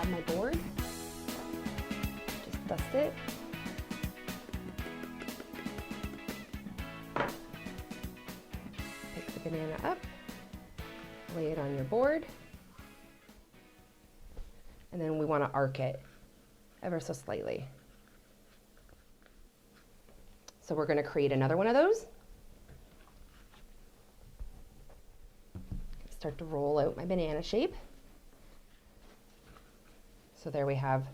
grab my board, just dust it. Pick the banana up, lay it on your board, and then we want to arc it ever so slightly. So we're going to create another one of those. Start to roll out my banana shape. So there we have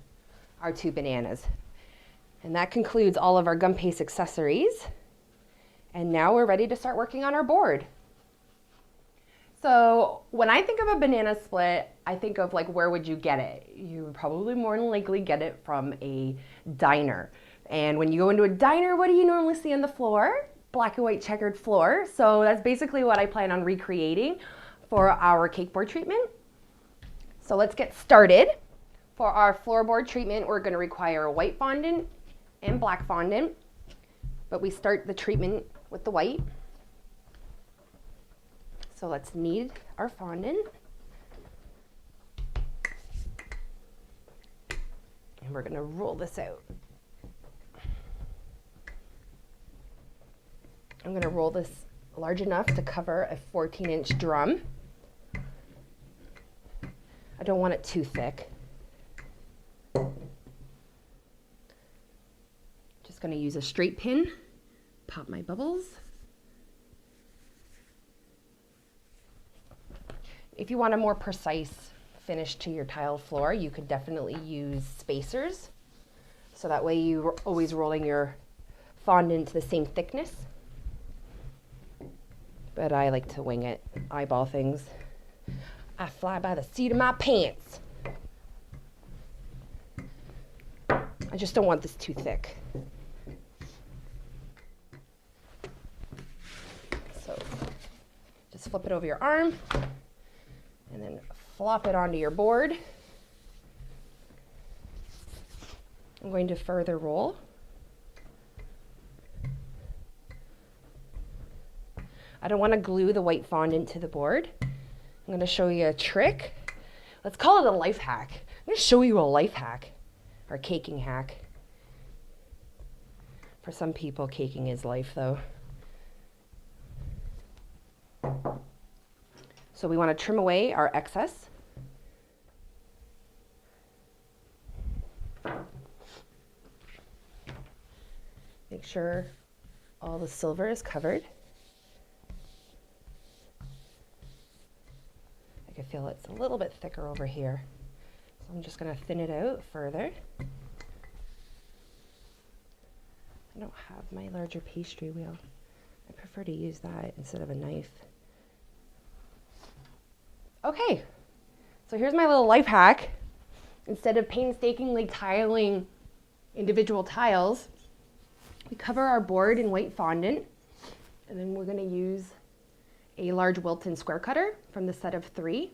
our 2 bananas. And that concludes all of our gum paste accessories. And now we're ready to start working on our board. So when I think of a banana split, I think of like, where would you get it? You would probably more than likely get it from a diner. And when you go into a diner, what do you normally see on the floor? Black and white checkered floor. So that's basically what I plan on recreating for our cake board treatment. So let's get started. For our floorboard treatment, we're going to require a white fondant and black fondant, but we start the treatment with the white. So let's knead our fondant. And we're going to roll this out. I'm going to roll this large enough to cover a 14-inch drum. I don't want it too thick. Just going to use a straight pin, pop my bubbles. If you want a more precise finish to your tile floor, you could definitely use spacers. So that way you're always rolling your fondant to the same thickness. But I like to wing it, eyeball things. I fly by the seat of my pants. I just don't want this too thick. So just flip it over your arm and then flop it onto your board. I'm going to further roll. I don't want to glue the white fondant to the board. I'm going to show you a trick. Let's call it a life hack. I'm going to show you a life hack, or caking hack. For some people, caking is life, though. So we want to trim away our excess. Make sure all the silver is covered. I can feel it's a little bit thicker over here. So I'm just going to thin it out further. I don't have my larger pastry wheel. I prefer to use that instead of a knife. Okay, so here's my little life hack. Instead of painstakingly tiling individual tiles, we cover our board in white fondant, and then we're going to use a large Wilton square cutter from the set of 3.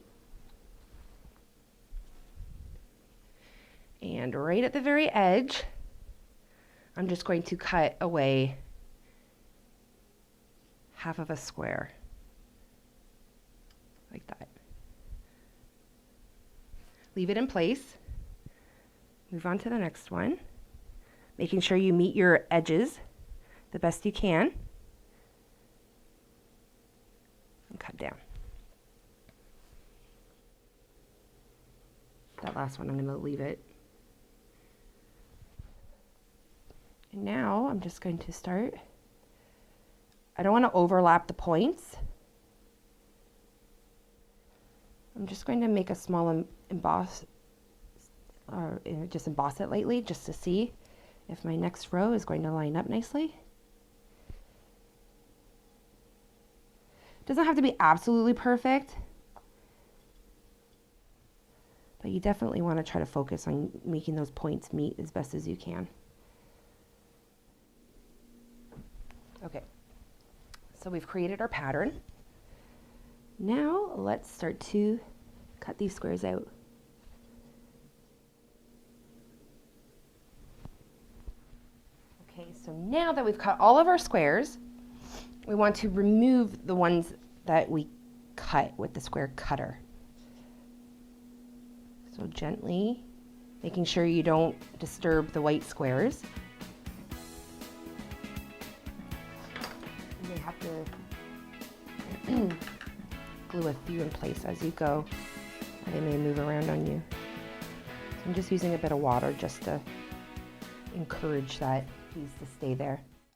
And right at the very edge, I'm just going to cut away half of a square, like that. Leave it in place. Move on to the next one, making sure you meet your edges the best you can. And cut down. That last one, I'm going to leave it. And now I'm just going to start. I don't want to overlap the points. I'm just going to make a small emboss, or just emboss it lightly, just to see if my next row is going to line up nicely. It doesn't have to be absolutely perfect, but you definitely want to try to focus on making those points meet as best as you can. Okay, so we've created our pattern. Now let's start to cut these squares out. Okay, so now that we've cut all of our squares, we want to remove the ones that we cut with the square cutter. So gently, making sure you don't disturb the white squares. You may have to glue a few in place as you go, or they may move around on you. So I'm just using a bit of water just to encourage that piece to stay there.